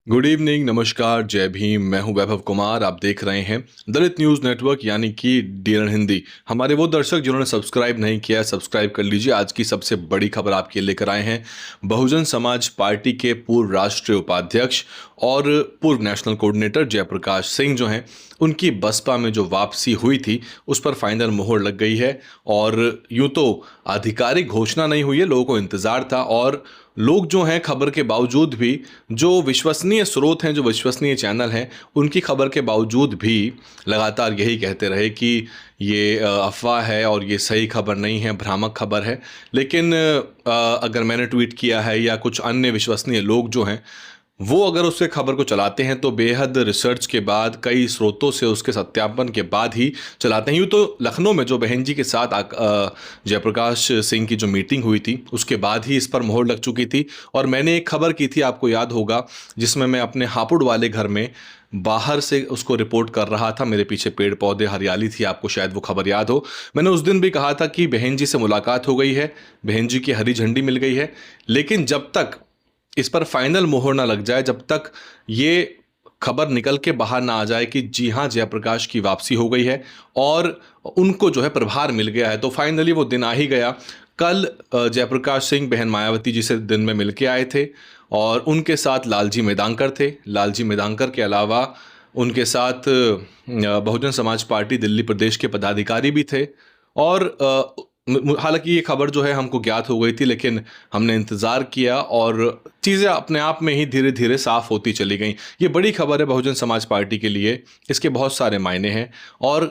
Good evening, नमस्कार, जय भीम। मैं हूं वैभव कुमार। आप देख रहे हैं दलित न्यूज़ नेटवर्क यानी कि डीएन हिंदी। हमारे वो दर्शक जिन्होंने सब्सक्राइब नहीं किया, सब्सक्राइब कर लीजिए। आज की सबसे बड़ी खबर आपके लिए लेकर आए हैं। बहुजन समाज पार्टी के पूर्व राष्ट्रीय उपाध्यक्ष और पूर्व नेशनल कोऑर्डिनेटर जयप्रकाश सिंह जो हैं, उनकी बसपा में जो वापसी हुई थी उस पर फाइनल मोहर लग गई है। और यूं तो आधिकारिक घोषणा नहीं हुई है, लोगों को इंतज़ार था। और लोग जो हैं, खबर के बावजूद भी, जो विश्वसनीय स्रोत हैं, जो विश्वसनीय चैनल हैं, उनकी खबर के बावजूद भी लगातार यही कहते रहे कि ये अफवाह है और ये सही खबर नहीं है, भ्रामक खबर है। लेकिन अगर मैंने ट्वीट किया है या कुछ अन्य विश्वसनीय लोग जो हैं, वो अगर उससे खबर को चलाते हैं तो बेहद रिसर्च के बाद, कई स्रोतों से उसके सत्यापन के बाद ही चलाते हैं। यूँ तो लखनऊ में जो बहन जी के साथ जयप्रकाश सिंह की जो मीटिंग हुई थी उसके बाद ही इस पर मोहर लग चुकी थी। और मैंने एक खबर की थी, आपको याद होगा, जिसमें मैं अपने हापुड़ वाले घर में बाहर से उसको रिपोर्ट कर रहा था। मेरे पीछे पेड़ पौधे, हरियाली थी, आपको शायद वो खबर याद हो। मैंने उस दिन भी कहा था कि बहन जी से मुलाकात हो गई है, बहन जी की हरी झंडी मिल गई है। लेकिन जब तक इस पर फाइनल मोहर ना लग जाए, जब तक ये खबर निकल के बाहर ना आ जाए कि जी हाँ, जयप्रकाश की वापसी हो गई है और उनको जो है प्रभार मिल गया है, तो फाइनली वो दिन आ ही गया। कल जयप्रकाश सिंह बहन मायावती जी से दिन में मिल के आए थे और उनके साथ लालजी मेदांकर थे। लालजी मेदांकर के अलावा उनके साथ बहुजन समाज पार्टी दिल्ली प्रदेश के पदाधिकारी भी थे। और हालांकि ये खबर जो है हमको ज्ञात हो गई थी, लेकिन हमने इंतज़ार किया और चीज़ें अपने आप में ही धीरे धीरे साफ होती चली गईं। ये बड़ी खबर है बहुजन समाज पार्टी के लिए, इसके बहुत सारे मायने हैं। और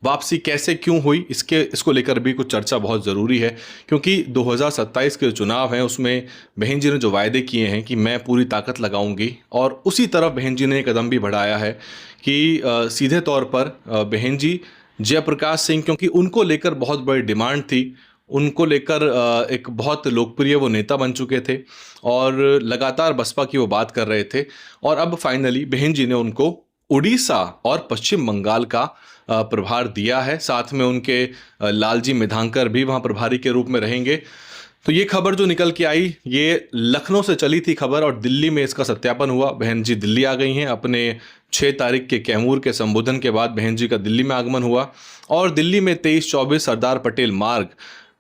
वापसी कैसे क्यों हुई, इसको लेकर भी कुछ चर्चा बहुत ज़रूरी है, क्योंकि 2027 के चुनाव हैं, उसमें बहन जी ने जो वायदे किए हैं कि मैं पूरी ताकत लगाऊंगी, और उसी तरफ बहन जी ने एक कदम भी बढ़ाया है कि सीधे तौर पर बहन जी जयप्रकाश सिंह, क्योंकि उनको लेकर बहुत बड़ी डिमांड थी, उनको लेकर एक बहुत लोकप्रिय वो नेता बन चुके थे और लगातार बसपा की वो बात कर रहे थे। और अब फाइनली बहन जी ने उनको उड़ीसा और पश्चिम बंगाल का प्रभार दिया है। साथ में उनके लालजी मेधांकर भी वहाँ प्रभारी के रूप में रहेंगे। तो ये खबर जो निकल के आई, ये लखनऊ से चली थी खबर और दिल्ली में इसका सत्यापन हुआ। बहन जी दिल्ली आ गई हैं। अपने 6 तारीख के कैमूर के संबोधन के बाद बहन जी का दिल्ली में आगमन हुआ और दिल्ली में 23-24 सरदार पटेल मार्ग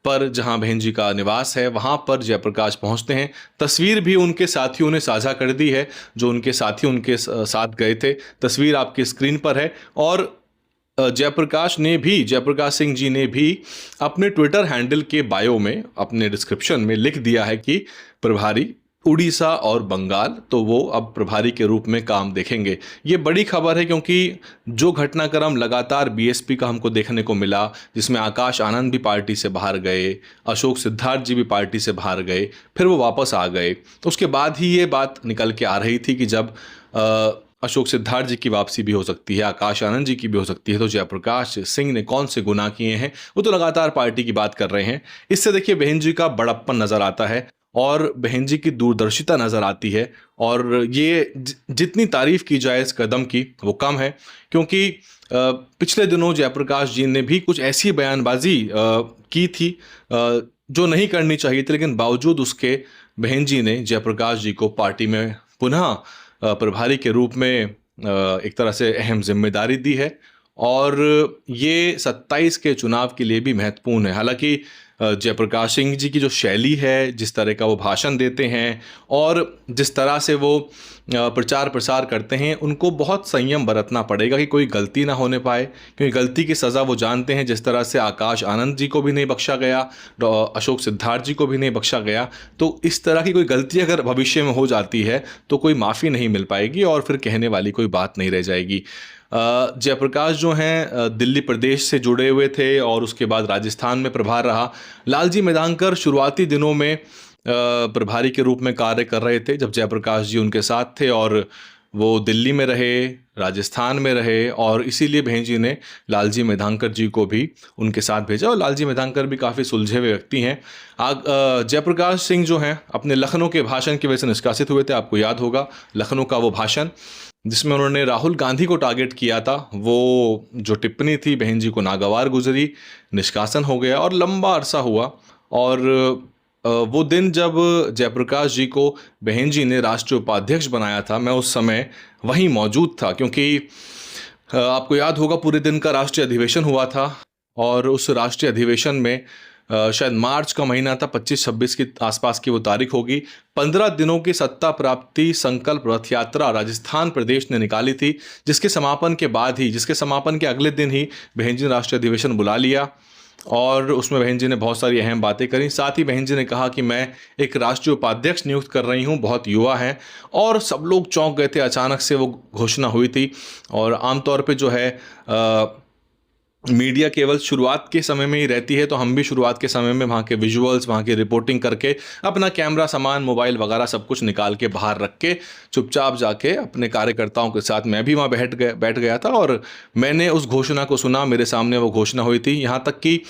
पर, जहां बहन जी का निवास है, वहां पर जयप्रकाश पहुंचते हैं। तस्वीर भी उनके साथियों ने साझा कर दी है, जो उनके साथी उनके साथ गए थे। तस्वीर आपकी स्क्रीन पर है। और जयप्रकाश सिंह जी ने भी अपने ट्विटर हैंडल के बायो में, अपने डिस्क्रिप्शन में लिख दिया है कि प्रभारी उड़ीसा और बंगाल, तो वो अब प्रभारी के रूप में काम देखेंगे। ये बड़ी खबर है, क्योंकि जो घटनाक्रम लगातार बीएसपी का हमको देखने को मिला, जिसमें आकाश आनंद भी पार्टी से बाहर गए, अशोक सिद्धार्थ जी भी पार्टी से बाहर गए, फिर वो वापस आ गए, तो उसके बाद ही ये बात निकल के आ रही थी कि जब अशोक सिद्धार्थ जी की वापसी भी हो सकती है, आकाश आनंद जी की भी हो सकती है, तो जयप्रकाश सिंह ने कौन से गुनाह किए हैं, वो तो लगातार पार्टी की बात कर रहे हैं। इससे देखिए बहन जी का बड़प्पन नजर आता है और बहन जी की दूरदर्शिता नजर आती है। और ये जितनी तारीफ की जाए इस कदम की वो कम है, क्योंकि पिछले दिनों जयप्रकाश जी ने भी कुछ ऐसी बयानबाजी की थी जो नहीं करनी चाहिए थी, लेकिन बावजूद उसके बहन जी ने जयप्रकाश जी को पार्टी में पुनः प्रभारी के रूप में एक तरह से अहम जिम्मेदारी दी है। और ये 27 के चुनाव के लिए भी महत्वपूर्ण है। हालांकि जयप्रकाश सिंह जी की जो शैली है, जिस तरह का वो भाषण देते हैं और जिस तरह से वो प्रचार प्रसार करते हैं, उनको बहुत संयम बरतना पड़ेगा कि कोई गलती ना होने पाए, क्योंकि गलती की सज़ा वो जानते हैं। जिस तरह से आकाश आनंद जी को भी नहीं बख्शा गया, अशोक सिद्धार्थ जी को भी नहीं बख्शा गया, तो इस तरह की कोई गलती अगर भविष्य में हो जाती है तो कोई माफ़ी नहीं मिल पाएगी और फिर कहने वाली कोई बात नहीं रह जाएगी। जयप्रकाश जो हैं दिल्ली प्रदेश से जुड़े हुए थे और उसके बाद राजस्थान में प्रभार रहा। लालजी मेधांकर शुरुआती दिनों में प्रभारी के रूप में कार्य कर रहे थे, जब जयप्रकाश जी उनके साथ थे, और वो दिल्ली में रहे, राजस्थान में रहे, और इसीलिए बहन जी ने लालजी मेधांकर जी को भी उनके साथ भेजा। और लालजी मेधांकर भी काफ़ी सुलझे हुए व्यक्ति हैं। जयप्रकाश सिंह जो हैं अपने लखनऊ के भाषण की वजह से निष्कासित हुए थे। आपको याद होगा लखनऊ का वो भाषण जिसमें उन्होंने राहुल गांधी को टारगेट किया था, वो जो टिप्पणी थी बहन जी को नागवार गुजरी, निष्कासन हो गया और लंबा अरसा हुआ। और वो दिन जब जयप्रकाश जी को बहन जी ने राष्ट्रीय उपाध्यक्ष बनाया था, मैं उस समय वहीं मौजूद था, क्योंकि आपको याद होगा पूरे दिन का राष्ट्रीय अधिवेशन हुआ था और उस राष्ट्रीय अधिवेशन में शायद मार्च का महीना था, 25-26 के आसपास की वो तारीख होगी। 15 दिनों की सत्ता प्राप्ति संकल्प रथ यात्रा राजस्थान प्रदेश ने निकाली थी, जिसके समापन के अगले दिन ही बहन जी ने राष्ट्रीय अधिवेशन बुला लिया और उसमें बहन जी ने बहुत सारी अहम बातें करी। साथ ही बहन जी ने कहा कि मैं एक राष्ट्रीय उपाध्यक्ष नियुक्त कर रही हूं, बहुत युवा हैं, और सब लोग चौंक गए थे। अचानक से वो घोषणा हुई थी और आमतौर पे जो है मीडिया केवल शुरुआत के समय में ही रहती है, तो हम भी शुरुआत के समय में वहाँ के विजुअल्स, वहाँ की रिपोर्टिंग करके अपना कैमरा, सामान, मोबाइल वगैरह सब कुछ निकाल के बाहर रख के चुपचाप जाके अपने कार्यकर्ताओं के साथ मैं भी वहाँ बैठ गया था और मैंने उस घोषणा को सुना। मेरे सामने वो घोषणा हुई थी। यहाँ तक कि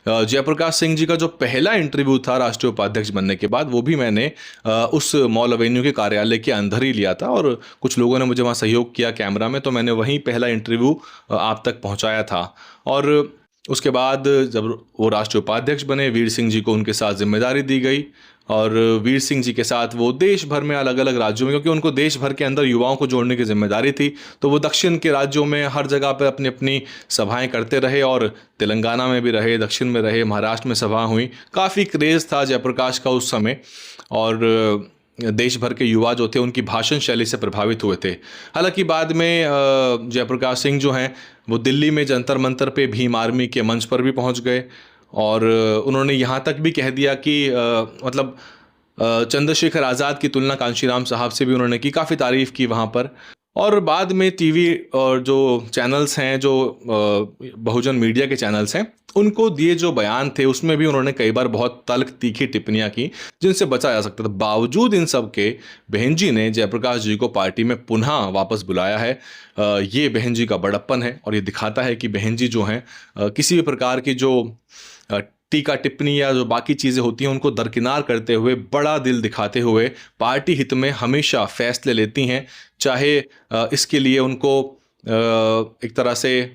जयप्रकाश सिंह जी का जो पहला इंटरव्यू था राष्ट्रीय उपाध्यक्ष बनने के बाद, वो भी मैंने उस मॉल एवेन्यू के कार्यालय के अंदर ही लिया था और कुछ लोगों ने मुझे वहाँ सहयोग किया कैमरा में, तो मैंने वहीं पहला इंटरव्यू आप तक पहुँचाया था। और उसके बाद जब वो राष्ट्रीय उपाध्यक्ष बने, वीर सिंह जी को उनके साथ जिम्मेदारी दी गई और वीर सिंह जी के साथ वो देश भर में अलग अलग राज्यों में, क्योंकि उनको देश भर के अंदर युवाओं को जोड़ने की जिम्मेदारी थी, तो वो दक्षिण के राज्यों में हर जगह पर अपनी अपनी सभाएं करते रहे और तेलंगाना में भी रहे, दक्षिण में रहे, महाराष्ट्र में सभा हुई। काफ़ी क्रेज़ था जयप्रकाश का उस समय और देश भर के युवा जो थे उनकी भाषण शैली से प्रभावित हुए थे। हालांकि बाद में जयप्रकाश सिंह जो हैं वो दिल्ली में जंतर मंतर पे भीम आर्मी के मंच पर भी पहुंच गए और उन्होंने यहाँ तक भी कह दिया कि चंद्रशेखर आज़ाद की तुलना कांशीराम साहब से भी उन्होंने की, काफ़ी तारीफ़ की वहाँ पर। और बाद में टीवी और जो चैनल्स हैं, जो बहुजन मीडिया के चैनल्स हैं, उनको दिए जो बयान थे उसमें भी उन्होंने कई बार बहुत तल्ख तीखी टिप्पणियां की जिनसे बचा जा सकता था। बावजूद इन सब के बहन जी ने जयप्रकाश जी को पार्टी में पुनः वापस बुलाया है। ये बहन जी का बड़प्पन है और ये दिखाता है कि बहन जी जो हैं किसी भी प्रकार की जो टीका टिप्पणी या जो बाकी चीज़ें होती हैं उनको दरकिनार करते हुए, बड़ा दिल दिखाते हुए पार्टी हित में हमेशा फैसले लेती हैं, चाहे इसके लिए उनको एक तरह से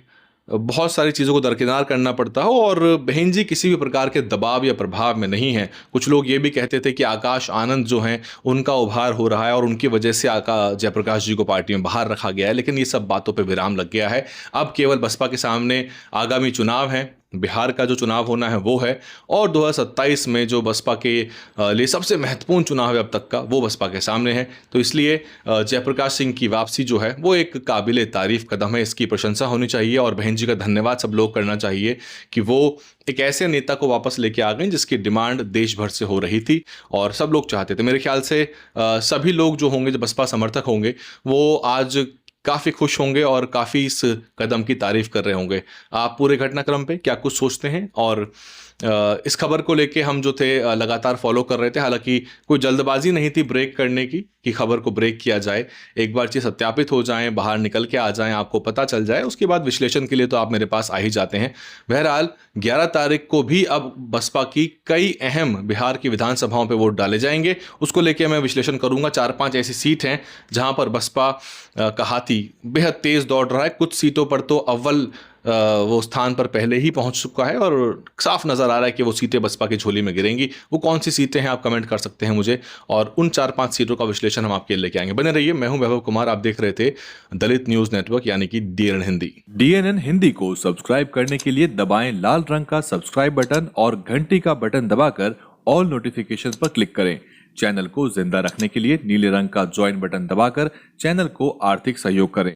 बहुत सारी चीज़ों को दरकिनार करना पड़ता हो। और बहन जी किसी भी प्रकार के दबाव या प्रभाव में नहीं है। कुछ लोग ये भी कहते थे कि आकाश आनंद जो हैं उनका उभार हो रहा है और उनकी वजह से जयप्रकाश जी को पार्टी में बाहर रखा गया है, लेकिन ये सब बातों पे विराम लग गया है। अब केवल बसपा के सामने आगामी चुनाव है, बिहार का जो चुनाव होना है वो है, और 2027 में जो बसपा के लिए सबसे महत्वपूर्ण चुनाव है अब तक का, वो बसपा के सामने है। तो इसलिए जयप्रकाश सिंह की वापसी जो है वो एक काबिले तारीफ कदम है, इसकी प्रशंसा होनी चाहिए और बहन जी का धन्यवाद सब लोग करना चाहिए कि वो एक ऐसे नेता को वापस लेके आ गए जिसकी डिमांड देश भर से हो रही थी और सब लोग चाहते थे। मेरे ख्याल से सभी लोग जो होंगे, जो बसपा समर्थक होंगे, वो आज काफ़ी खुश होंगे और काफ़ी इस कदम की तारीफ कर रहे होंगे। आप पूरे घटनाक्रम पे क्या कुछ सोचते हैं? और इस खबर को लेके हम जो थे लगातार फॉलो कर रहे थे। हालांकि कोई जल्दबाजी नहीं थी ब्रेक करने की कि खबर को ब्रेक किया जाए, एक बार चीज़ सत्यापित हो जाएं, बाहर निकल के आ जाएं, आपको पता चल जाए, उसके बाद विश्लेषण के लिए तो आप मेरे पास आ ही जाते हैं। बहरहाल 11 तारीख को भी अब बसपा की कई अहम बिहार की विधानसभाओं पे वोट डाले जाएंगे, उसको लेके मैं विश्लेषण करूंगा। 4-5 ऐसी सीट हैं जहां पर बसपा का हाथी बेहद तेज दौड़ रहा है। कुछ सीटों पर तो अव्वल वो स्थान पर पहले ही पहुंच चुका है और साफ नज़र आ रहा है कि वो सीटें बसपा की झोली में गिरेंगी। वो कौन सी सीटें हैं आप कमेंट कर सकते हैं मुझे, और उन 4-5 सीटों का विश्लेषण हम आपके लिए लेके आएंगे। बने रहिए। मैं हूं वैभव कुमार, आप देख रहे थे दलित न्यूज़ नेटवर्क यानी कि DNN हिंदी। DNN हिंदी को सब्सक्राइब करने के लिए दबाएं लाल रंग का सब्सक्राइब बटन और घंटी का बटन दबाकर ऑल नोटिफिकेशन पर क्लिक करें। चैनल को जिंदा रखने के लिए नीले रंग का ज्वाइन बटन दबाकर चैनल को आर्थिक सहयोग करें।